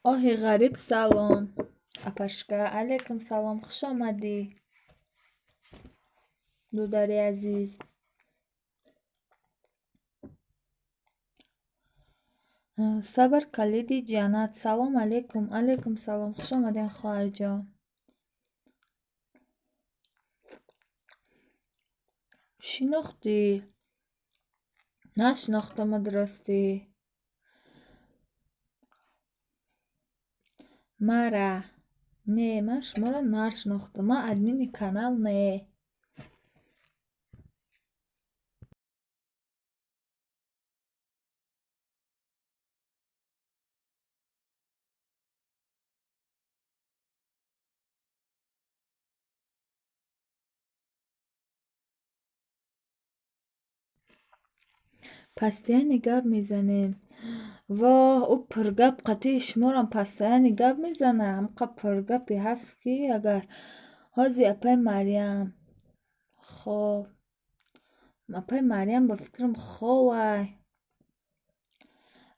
آهی غریب سلام. اپشکه علیکم سلام، خوش آمدی دوداری عزیز. صبر کلیدی جنت. سلام علیکم. علیکم سلام، خوش آمدین خواهر جان. شناختی؟ نشناختم درستی مرا. نه، من شما را نشناختم. من ادمین کانال نه. پستیانی گپ میزنیم. واه، او پرگپ قطعی شمارم پستیانی گپ میزنه. همقدر پرگپی هست که اگر حاضی اپای مریم. خب اپای مریم با فکرم خواه.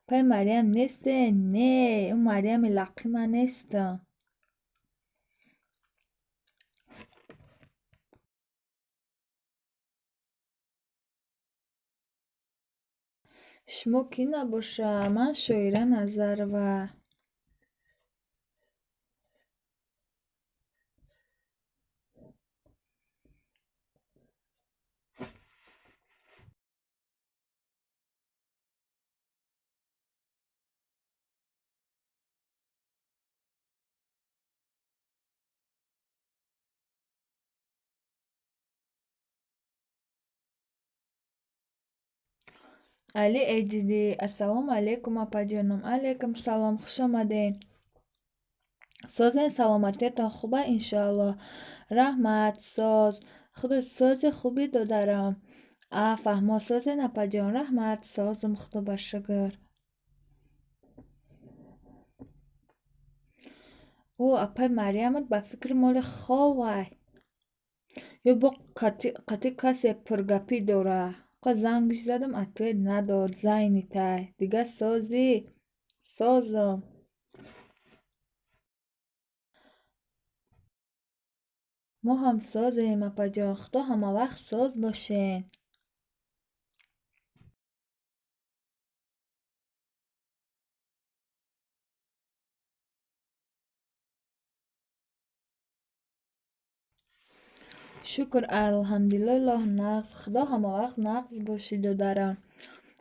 اپای مریم نیسته؟ نه، اون مریم لقیمه نیسته. شما کی نباشه؟ من شاعره نظر و علی ایجدی. السلام علیکم اپا جانم. علیکم سلام، خوش آمدین. سازین سلامتیتان خوبه انشالله. رحمت ساز. خودت ساز خوبی دارم. فهما سازین اپا جان. رحمت سازم خدا بشگر. او اپای مریمت با فکر مال خواه. یا با قطی کسی پرگپی داره. زنگش زدم اتوی نداد. زینی تای دیگه سازی. سازم. ما هم سازیم اپا جان. خدا همه وقت ساز باشین. شکر الحمدلله. نقص خدا همه وقت نقص باشید و دارم.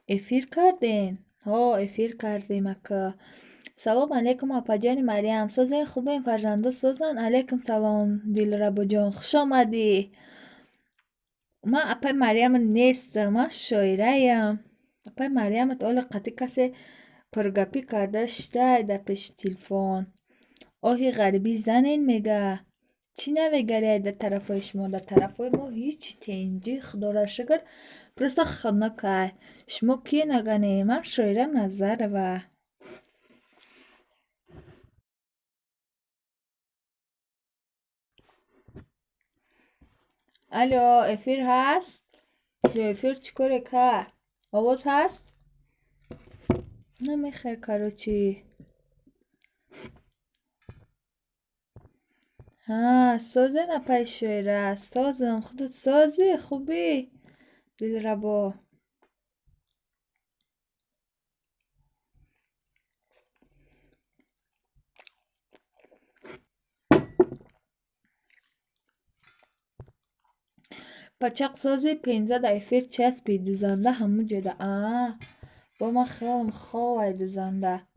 افیر کردین؟ ها، افیر کردیم اکا. سلام علیکم اپا جان مریم. سازین خوبین فرزنده سازن. علیکم سلام دلربا جان، خوش آمدی. من اپای مریم نیستم. من شاعره ام. اپای مریم اول قطعی کسی پرگپی کرده شده در پیش تلفن. آهی غریبی زنین میگه. چی نویگره در طرفای شما؟ در طرفای ما هیچ تنجی خدا را شکر. پرسته خنکه. شما کی نگنه؟ من شاعره نظر و الو، افیر هست؟ یا افیر چیکاره که؟ آواز هست؟ نمیخوای کرو چی؟ سازه نپای شاعره. سازم. خودت سازی خوبی دل ربا. پچق سازی 15 افیر چسبی دوزنده همون جده. با ما خیلی خواه دوزنده.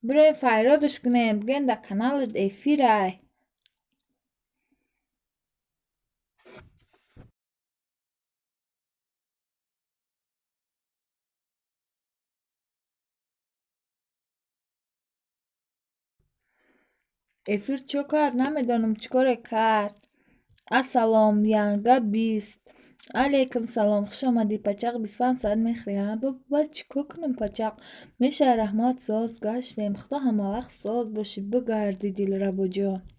برای فایرادش کنیم. بگین در کانالت افیره. افیر چو کرد؟ نمیدانم چیکاره کرد. السلام ینگه 20. علیکم سلام، خوش آمدی پچق. 25 ساعت میخوری؟ بابا چیکار کنم پچق؟ میشه رحمت ساز گشتیم. خدا همه وقت ساز باشی. بگردی دل ربا جان.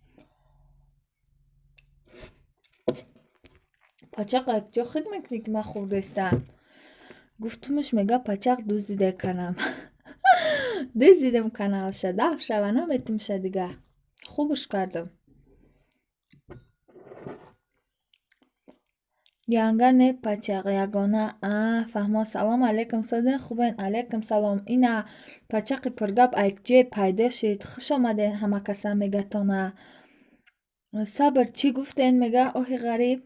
پچق یک جا خود میکنی که من خوردستم. گفتمش میگه پچق دوزیده کنم. дизидем каналша 10 шава наметимша дига. Хубш кардам. Янга не пачақ ягона. Фаҳмо. Салом алейкум созен хубен? Алейкум салом. Ина пачақи пургап айкҷои пайдо шид. Хуш омаден ҳама каса мегатона. Сабр чӣ гуфтен мега оҳи ғариб?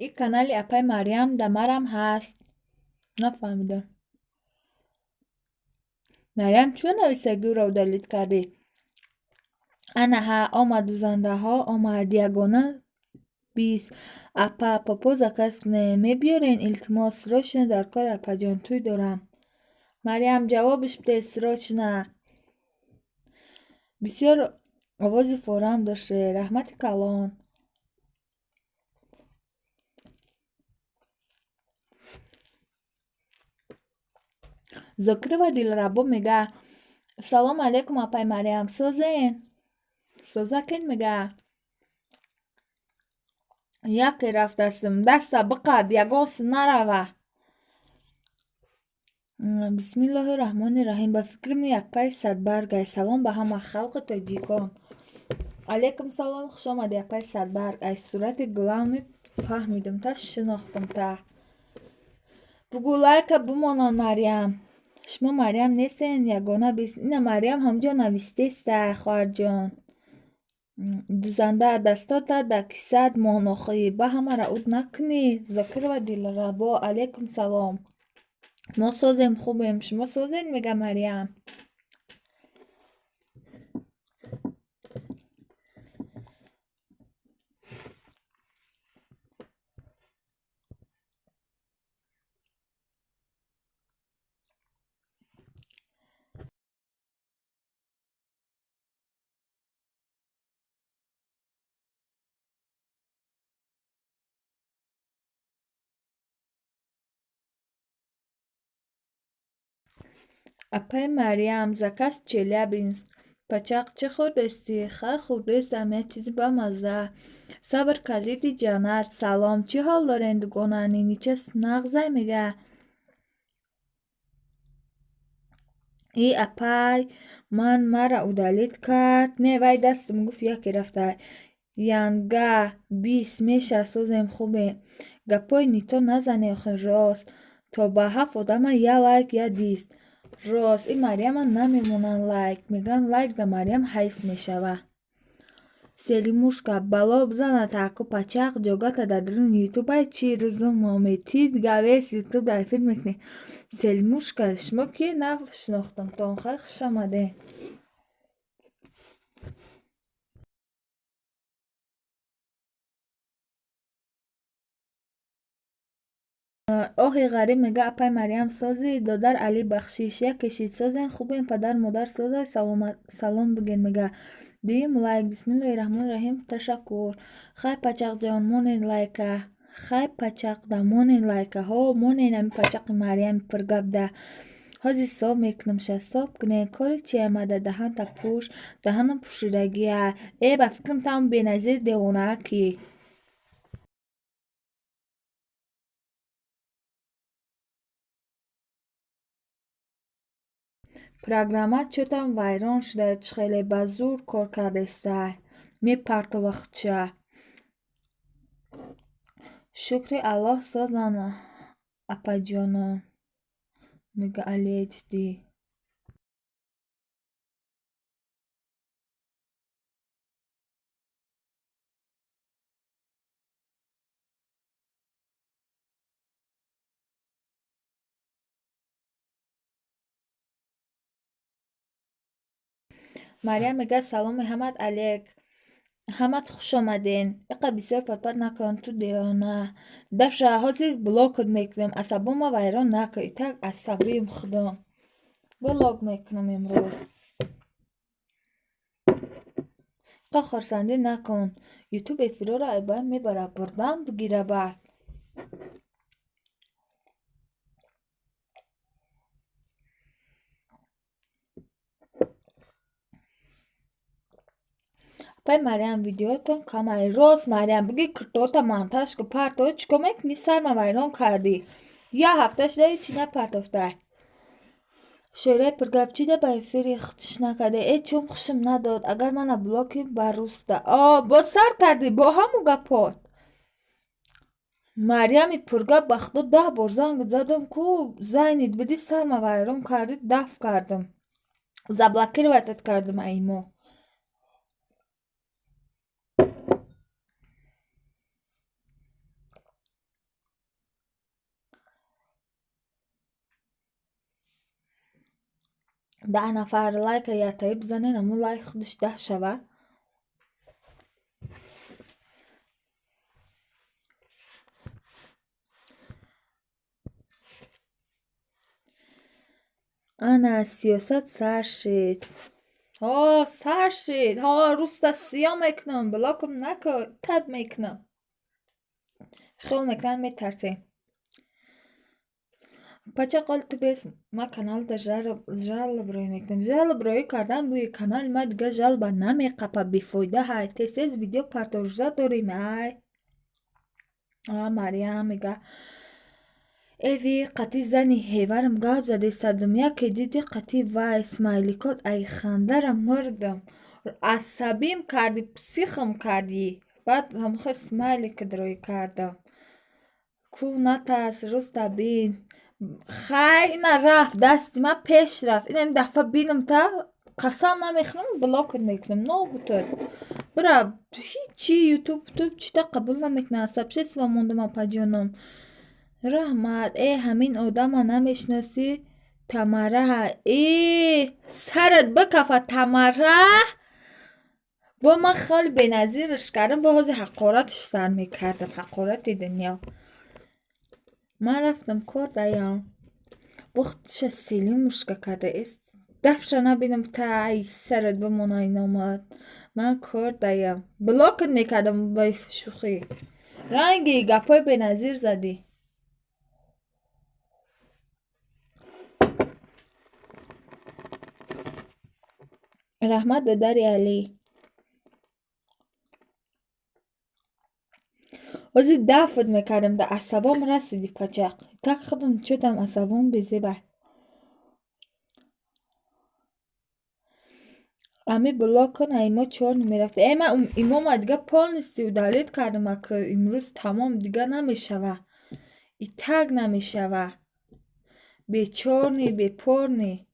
И канали апай Мариам Дамарам ҳаст. Нафаҳмидам. Мариам чӯ нависагиро удалит кардӣ? Анаҳа омад дузандаҳо омад ягона 20. Апа попо заказ мебиёрен илтимос срочно дар кор апаҷон тӯй дорам. Мариам ҷавобиш бде срочно. Бисёр овози форам доште. Раҳмати калон. Зокирова Дилрабо мега салом алейкум апай Мариам созен. Созакин мега яке рафтастим даста биқаб ягонси нарава. Бисмиллаҳи раҳмони раҳим. Ба фикри ми апай Садбаргай. Салом ба ҳама халқи тоҷикон. Алейкум салом. Хуш омади апай Садбарг. Аз сурати гуламит фаҳмидим та шинохтам та. Бугу лайка бимонон Мариам. Шумо Мариам нестен ягона 20. Ина Мариам ҳамҷо навистеста хоҳарҷон. Дузанда дастота да кисад монохӣ ба ҳамара уд накунӣ. Зокирова Дилрабо. Алейкум салом. Мо созем хубем. Шумо созен мега Мариам. Апай Мариам заказ Челябинск. Пачақ чӣ хӯрдестӣ? Хай хӯрдестам я чизи бамазза. Сабр калиди ҷаннат. Салом. Чӣ ҳол дорен дугона? Ниничес нағзай мега. И апай мара удалит кард. Не вай дастам гуфт яке рафта. Янга 20 меша созем хубе. Гапои нито назане охир рост. То ба 7 одама я лайк я дист. Рост и Мариама намемонан лайк. Меган лайк да Мариам ҳайф мешава. Селимушка бало бзана таку пачақ ҷогата да друн ютубай чи рӯзумоми ти гавес ютуб дар эфир мекунӣ. Селимушка шумо ки нашнохтам то хай хуш омаден. Оҳи ғариб мега апай Мариам сози додар Али Бахшиш яке шид созен хубен падар модар созай салом биген мега. Дуюм лайк. Бисмиллаҳи раҳмони раҳим. Ташаккур. Хай пачақҷон монен лайка. Хай пачақда монен лайкаҳо монен ами пачақи Мариами пургапда. Ҳозир соб мекунамша. Соб кунен. Кори чи амада даҳанта пӯш. Даҳанам пӯшидагия. Ба фикрам там беназир девонаакӣ. Программа чӯтам вайрон шуда. Хеле ба зур кор кардестай. Мепартова худша. Шукри Аллоҳ созан апаҷонон. Мега алечди. Мариам мега саломи ҳамат алек. Ҳамат хуш омаден. Иқа бисёр падпад накун ту девона. Даша ҳозир блокот мекунем. Асабома вайрон накун. Так асабием худом. Блок мекунам имрӯз. Иқа хурсандӣ накун. Ютуб эфирора айба мебара. Бурдам бигира баъд. پای مریم ویدیوتون کامای راست مریم بگی کرتوتا منتاش که پرتو چکو میکنی سر ما ویران کردی یا هفتهش دایی چی نپرتفته شوره پرگپ چیده با افیری خودش نکده ای چون خوشم نداد اگر من بلاکی بر روسته با سر کردی با همو گپات مریم پرگپ بخدا 10 بار زنگ زدم کو زنید بدی سر ما ویران کردی دف کردم زبلکی رو وقتت کردم ایمو ده نفر لایک یا تایی بزنین امو لایک خودش 10 شوه انا سیاست سر شد سر شد روستا سیا میکنم بلاکم نکن تد میکنم خیلی میکنم میترسیم پچه قلت بیس ما کانال در جال بروی میکنم جال بروی کردن روی کانال ما دیگه جال با نمیقپه بیفایده های تیز ویدیو پرتوجه داریم های مریم میگه ایوی قطی زنی هیورم گاب زده صدم یکی دیدی قطی وای اسمایلی کد ای خندرم مردم عصبیم کردی پسیخم کردی بعد هم خود اسمایلی کد روی کردم کو نتاس روستا بین خیلی رفت دستی ما پیش رفت اینم دفعه بینم تا قسم نمیخونم بلاکت میکنم نو بوتر برا هیچی یوتیوب چی تا قبول نمیکنه سبشت و موندم پاجانم رحمت همین آدم نمیشناسی تمره سرت بکفه تمره با من خیلی بنظیرش کردم با حوض حقارتش سر میکردم حقارت دنیا من رفتم کار دایم بختش سیلی مشکه کرده است دفش نبینم تا ای سرت بمونه این آمد من کار دایم بلاکت میکردم با شوخی رنگی گپای بنظیر زدی رحمت دادری علی ازی دفت میکردم ده عصبام رسیدی پچق تک خودم چودم عصبام بزیبه امی بلاک کن ایما 4 نمیرفت ایما ما دیگه پال نیستی و دلیت کردم که امروز تمام دیگه نمیشوه ای تگ نمیشوه بیچارنی بیپارنی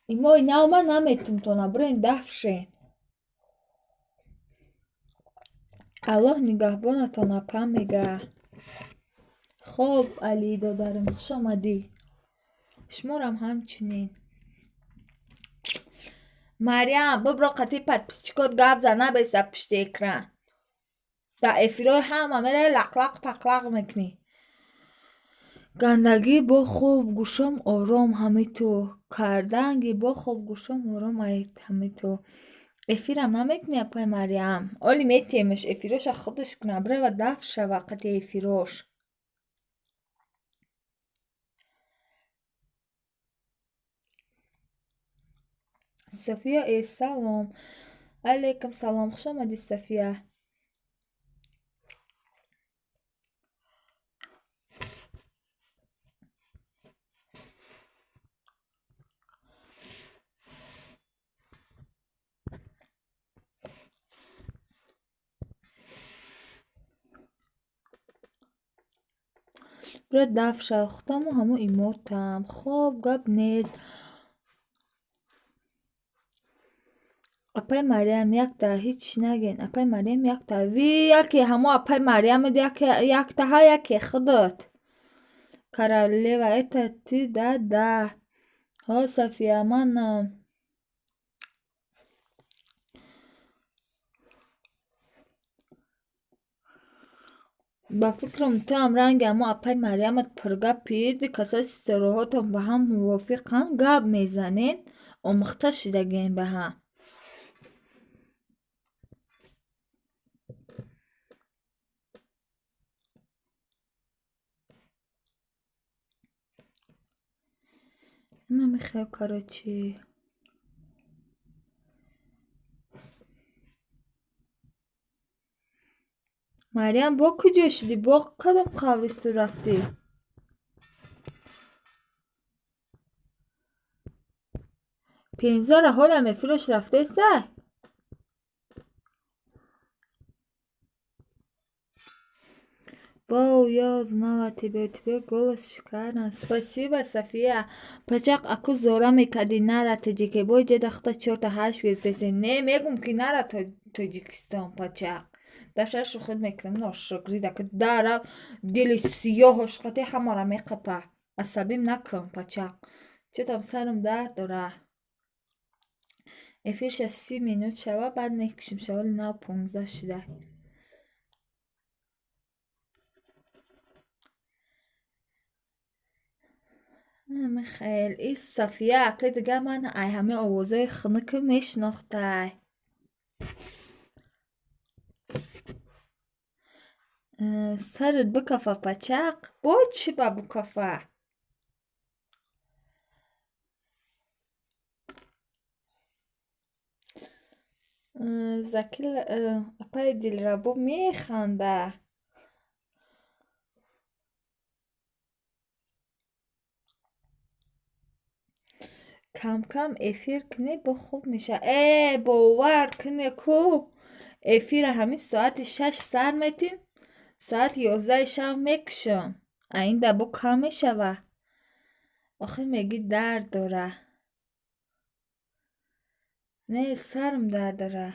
ایما اینا من نمیتونم تو نبرین دفشین الله نگهبانتان اپا میگه خب علی دادرم خوش آمدی شمارم همچنین مریم ببرا قطی پت پسچکات گاب زنه بیسته پشت اکران دا افیرای همه میره لقلق پقلق میکنی گندگی با خوب گوشم آرام همی تو کردنگی با خوب گوشم آرام همی تو افیرم نمیکنی اپای مریم اولی میتیمش افیروش خودش کنه بره و دف شوه وقت افیروش صفیه سلام علیکم سلام خوش آمدی صفیه بره دف شوه خودمو همو ایموتم خب گب نیست اپای مریم یک تا هیچ نگین اپای مریم یک تا یکی همو اپای مریم یک تا ها یکی خودت کرالی و ایتا تی ده ها صفیه من با فکرم تو هم رنگ اما اپای مریمت پرگپ پید کسای استراحاتم به هم موافقن گپ میزنین آموخته شدگین به هم نمیخواد کاراچی. مریم با کجا شدی؟ با کدام قبرستون رفتی؟ پینزار حالم فروش رفته سه. Вау, я узнала тебя, у тебя голос шикарный. Спасибо, София. Пачак, аку зора мекади нара Таджикебой жедахта 4-8 гиртеси. Не мегум ки нара Таджикистон, пачак. Дашар шухид мекнам ношукри дака дара дили сияҳош қати ҳамара меқапа. Асабим накун, пачак. Чӯ там сарам дард дора. Эфир 30 минут шава, баъд мекишим шавали 9:15 шуда. Михаил, ин София ака дига ман ай ҳамаи овозаи хунукам мешинохтай. Сарат бикафа, пачақ. Бо чӣ ба бикафа? Закил апаи Дилрабо механда. Кам-кам эфир кунӣ бо хуб меша. Бовар кунӣ ку. Эфира ҳамин соати 6 сар метим. Соати 11 шаб мекушам. Аинда бо кам мешава. Охир мегӣ дард дора. Не, сарам дард дора.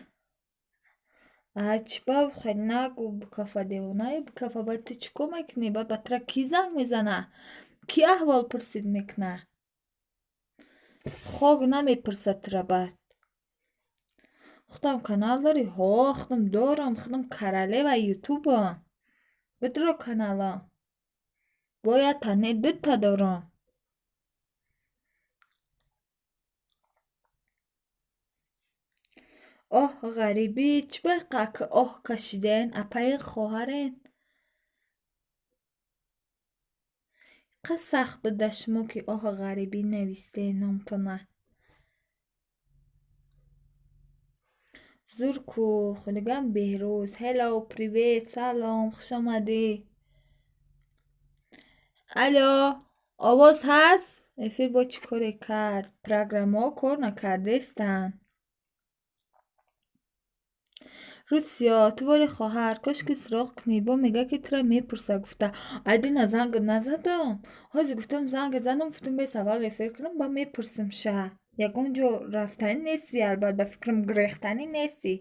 Чӣ ба бихоҳед нагӯ бикафа, девонаи бикафа. Баъд ту чӣ кор мекунӣ? Баъд ба тура кӣ занг мезана? Кӣ аҳвол пурсид мекуна? Хок намепурсад тура баъд. Худам канал дорӣ? Ҳо, худам дорам. Худам королева ютубам. Бидро каналам. Бояд танҳе 2 дорам. Оҳ, ғарибӣ. Чӣ ба қака оҳ кашиден? Апаи хоҳарен? Қа сахт буда шумо ки оҳ ғарибӣ навистен номтона. Зурку, худигам Беҳрӯз. Hello, привет, салом, хушомадӣ. Алло, овоз ҳаст? Эфир бо чӣ коре кард? Программаҳо кор накардестан. Русиё, ту бори хоҳар, кошки суроғ кунӣ. Бо мега ки тура мепурса гуфта. Айдина зангат назадам. Ҳозир гуфтам зангат задам, гуфтам бес аввал эфир кунам, ба мепурсим ша. Ягон ҷо рафтанӣ нести, албатта ба фикрам гирехтанӣ нести.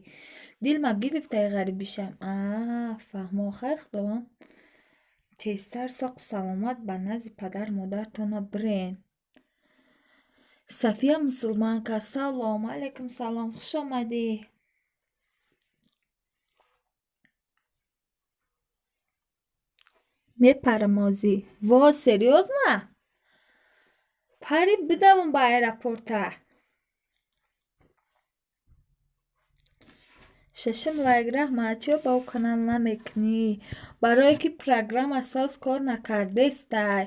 Дилма гирифтаи ғарибишам. Фаҳмо. Хай худованд тезтар соқу саломат ба назди падар модартона бирен. София мусулманка. Салом, алейкум салом, хушомадӣ. Мепарамозӣ? Во, серьёзно? Пари бидавам ба аэропорта. 6 лайк, раҳмат. Чё ба о канал намекунӣ? Барое ки программа соз кор накардестай.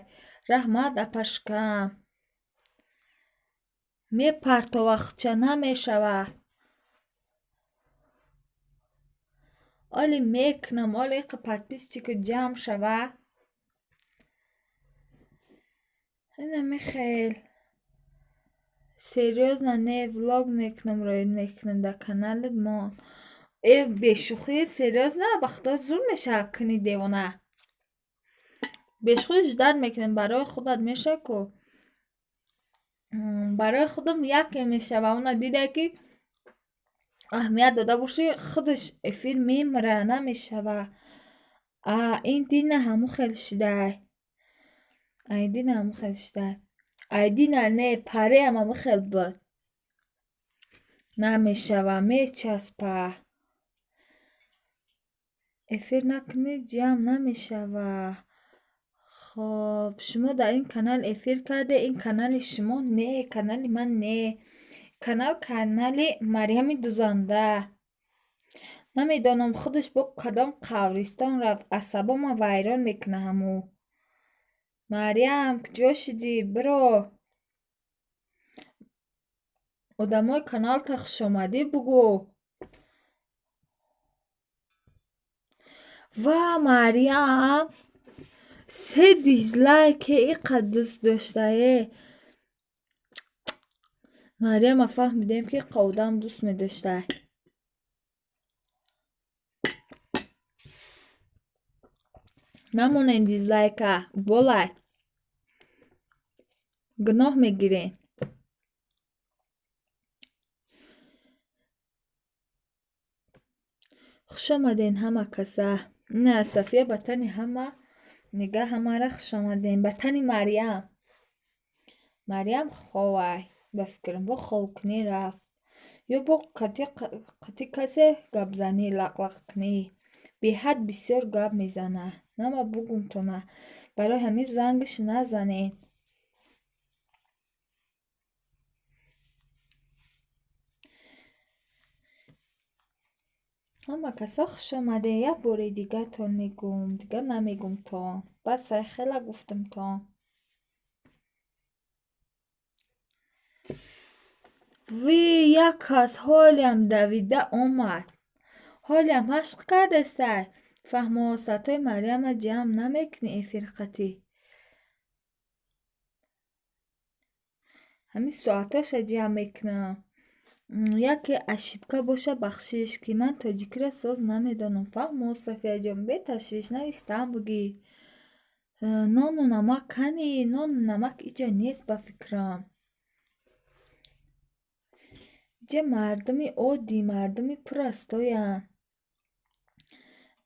Раҳмат апашкам. Мепартова, худча намешава. Оли мекунам, оли иқа подписчика ҷамъ шава. Ина Михаил. Серьёзно, не влог мекунам, роид мекунам дар канали мон. Бешухӣ, серьёзно? Ба худо зур мешава куни девона. Бешухӣ жидат мекунам, барои худат меша ку. Барои худам яке мешава. Уна дида ки аҳамият дода бошӣ, худаш эфир мемира, намешава. Ин дина ҳамун хел шидай. Ай дина ҳамун хел шидай. Ай дина не, пареам ҳамун хел буд. Намешава, мечаспа. Эфир накунӣ, ҷамъ намешава. Хоб, шумо дар ин канал эфир карде, ин канали шумо не, канали ман не. Канали Марьями Дузанда. Намедонам худаш бо кадом қабристон рафт. Асабома вайрон мекуна ҳамӯ. Марьям, куҷо шудӣ? Биро. одамои каналта хушомадӣ бугӯ. Ва Марьям 3 дизлайке иққад дӯст доштае. Марьяма фаҳмидем, ки иққа одам дӯст медоштае. Намонен дизлайка, болай. Гуноҳ мегирен. хушомаден ҳама каса. На, София ба тани ҳама нига ҳамаро хушомаден. Ба тани Марьям. Марьям ховай. Ба фикрам бо ховкунӣ рафт. Ё бо қати касе гапзанӣ, лақ-лақ кунӣ. Беҳад бисёр гап мезана. Нама бугум тона. Барои ҳамин зангаш назанен. ҳама каса хушомаден. Як бори дигаатон мегум. Дига намегум тон. Басе, хела гуфтам тон. Ви як кас ҳолиам давида омад. ҳолиам машқ кардастай. Фаҳмосатҳои Марьяма ҷамъ намекунӣ эфирқатӣ. ҳамин соатоша ҷамъ мекунам. Яке ошибка боша бахшиш, ки ман тоҷикиро соз намедонам. Фаҳмо Софияҷон, беташвиш, навистаам бугӣ. Нону намак канӣ. Нону намак иҷа нест ба фикрам. Иҷа мардуми оддӣ, мардуми пуррастоянд.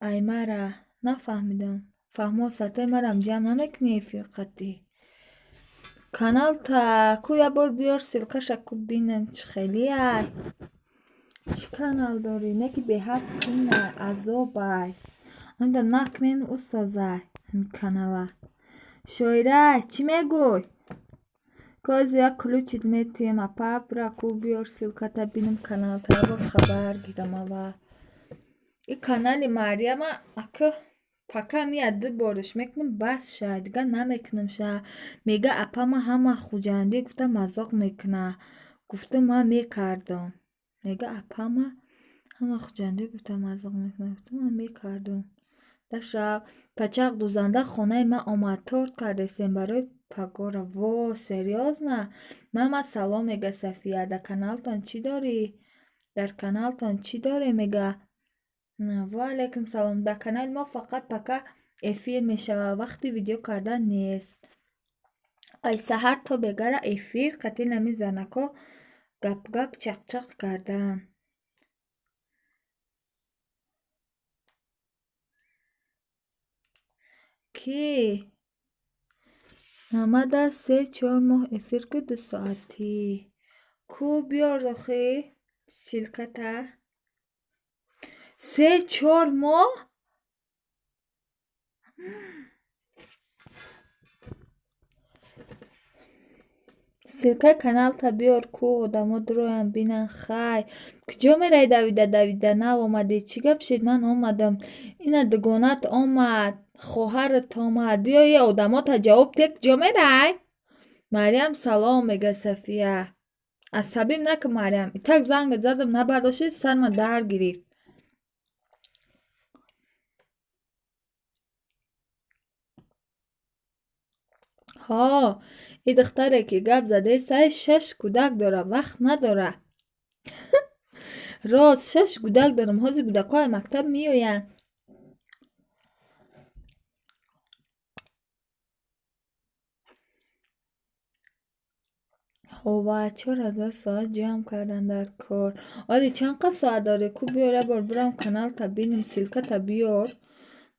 Ай мара, нафаҳмидам. Фаҳмо сатои марам ҷамъ намекунӣ эфирқатӣ. Каналта ку як бор биёр силкаша ку бинам чӣ хелиай. Чӣ канал дорӣ? Не ки беҳад қинай, азобай. Онда накунен усозай ҳамин канала. Шоирай, чӣ мегӯй? Кози як ключит метием, а папра ку биёр силката бинам каналта. Я бор хабар гирам ава. И канали Марьяма ака пака мия ду бориш мекунам бас ша. Дига намекунам ша. Мега апама ҳама хуҷандӣ гуфта мазоқ мекуна. Гуфтам ман мекардам. Мега апама ҳама хуҷандӣ гуфта мазоқ мекуна. Гуфтам ман мекардам. Даша пачақ дузанда хонаи ман омад торт кардесем барои пагора. Во, серьёзна? Мама салом мега София. Дар каналтон чӣ дорӣ? Дар каналтон чӣ дорӣ мега? Ва алайкум салом. Дар канали мо фақат пака эфир мешава. Вақти видео кардан нест. Ай саҳар то бегара эфир қатъи нами занако гап чақ кардан. Ки намада 3-4 моҳ эфир ку 2 соатӣ. Ку биёр охи силката. 3-4 моҳ? Силкаи каналта биёр ку одамо дуроян бинан. Хай. Куҷо мераи давида навомадӣ? Чӣ гап шид? Ман омадам. Ина дугонат омад. Хоҳарат омад. Биё и одамота ҷавоб де, куҷо мерай? Марьям салом мега София. Асабим накун Марьям. Итак зангат задам набардошти сарма дар гирифт. Ҳо, и духтаре ки гап задестай 6 кӯдак дора, вақт надора. Рост 6 кӯдак дорам. Ҳозир кӯдакҳо аз мактаб меоянд. ҳова 4000 соат ҷамъ кардан дар кор. Оли чанд қа соат дорӣ? Ку биёр як бор бирам каналта бинам. Силката биёр.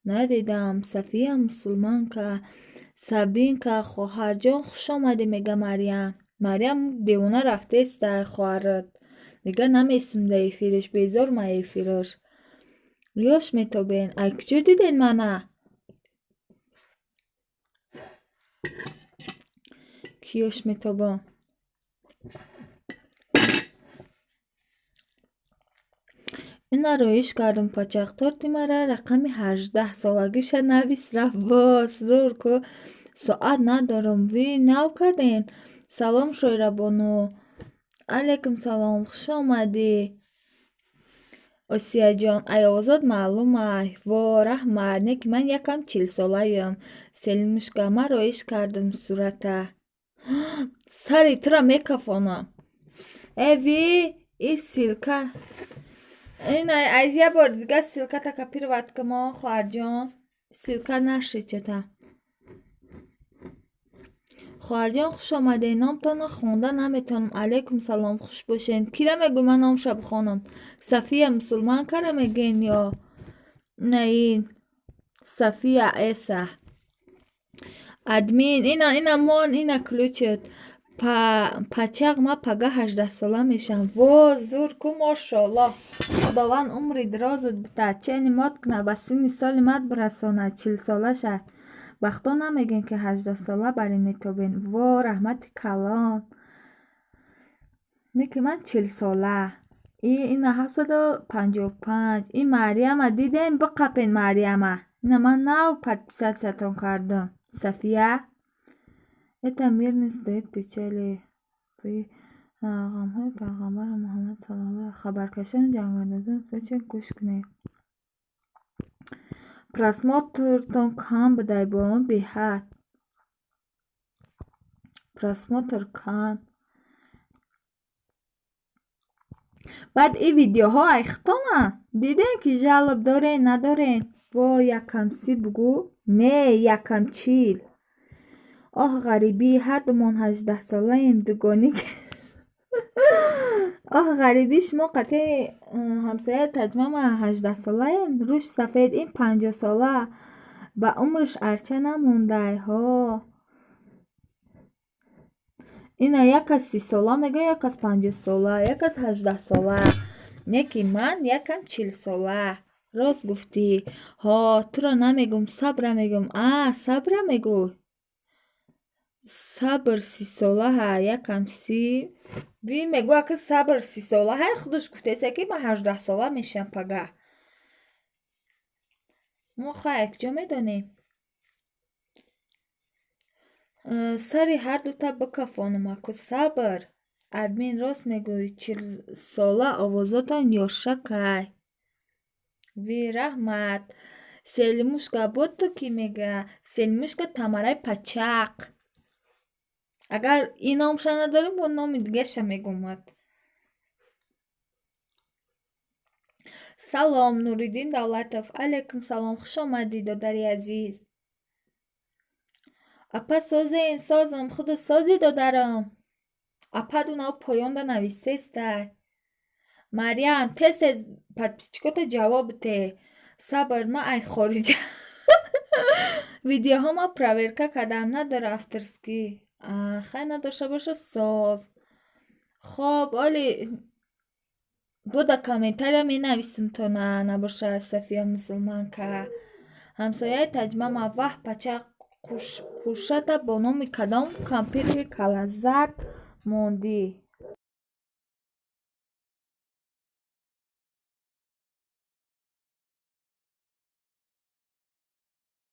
Надидам. София мусулманка. Сабинка хоҳарҷон хушомадӣ мега Марьям. Марьям девона рафтестай хоҳарат. Дига намесим да эфириш. Безорма эфираш. Ёш метобен. Ай куҷо диден мана? Ки ёш метобам? Инаро иш кардам пачақ торти мара рақами 18 солагиша навис рафт. Бос зур ку соат надорам. Ви нав карден. Салом Шоирабону. алайкум салом, хуш омадӣ. Осияҷон, аёзот маълумай. Во раҳмат, не ки ман якам 40 солаям. Селимушка, маро иш кардам сурата. Сари тура мекафонам. Эви, и силка. Ина аз я бор дига силкатака пирваткамо, хоҳарҷон. Силка нашичата. хоҳарҷон, хуш омадед. Номтонро хонда наметавонам. Алайкум салом, хуш бошед. Кира мегӯй ман номша бихонам? Сафия мусулманкара мегӯен ё наин Сафия Эса? Админ, ина мон, ина ключет. Пачақ ма пага 18 сола мешам. Во зурку, мошоаллоҳ. Худованд умри дирозат бита. Чени мод кна, ба синни соли мад бирасона. 40 солаша. Бахто намегӯен ки 18 сола барин метобен. Во раҳмати калон. Не ки ман 40 сола. Ина 755. И Марияма дидем, биқапен Марияма. Ина ман нав подписатсиятон кардам. Сафия. Это мирный стоит печали. Ғамҳои пайғамбари Муҳаммад саллаллоҳу хабаркашон ҷангандозон сочин гӯш кунед. Просмотртон кам будай бо он беҳад. Просмотр кам. баъд и видеоҳо айхтона. Диден ки жалоб дорен надорен. Во якам 30 бугӯ. Не, якам 40. Оҳ ғарибӣ, ҳардумон 18 солаем дугонӣ. Оҳ ғарибӣ, шумо қатъи ҳамсояи таҷмама 18 солаем. Рӯш сафед, ин 50 сола. Ба умриш арча намондай ҳо. Ина якас 30 сола мегӯяд, якас 50 сола, якас 18 сола. Не ки ман якам 40 сола. Рост гуфтӣ. Ҳо, туро намегӯм, Сабра мегӯм. Сабра мегӯй. Сабр 30 солаҳа, якам 30. Ви мегӯяд ки Сабр 30 солаҳа, худаш гуфтеса ки ман 18 сола мешам пага. Мо хо якҷо медонем. Сари ҳардута бикафонам аку Сабр. Админ рост мегӯй, 40 сола овозотон ёшакай. Ви раҳмат. Селимушка боту ки мега. Селимушка Тамараи Пачақ. Агар ин номша надорем, бо номи дигаша мегӯмад. Салом, Нуриддин Давлатов. Алайкум салом, хуш омадӣ, додари азиз. Апа созен, созам, худо сози додарам. Ападу нав поёнда навистестай. Мариям, тез подписчикота ҷавоб те. Сабр, ма ай хориҷа. Видеоҳома проверка кардам, надора авторскӣ. Хай надоша боша соз. Хоб, оли буда комментария менависим то набоша София мусулманка. Ҳамсояи таҷмама ваҳ Пачақ кушата бо номи кадом компютери калаззат мондӣ.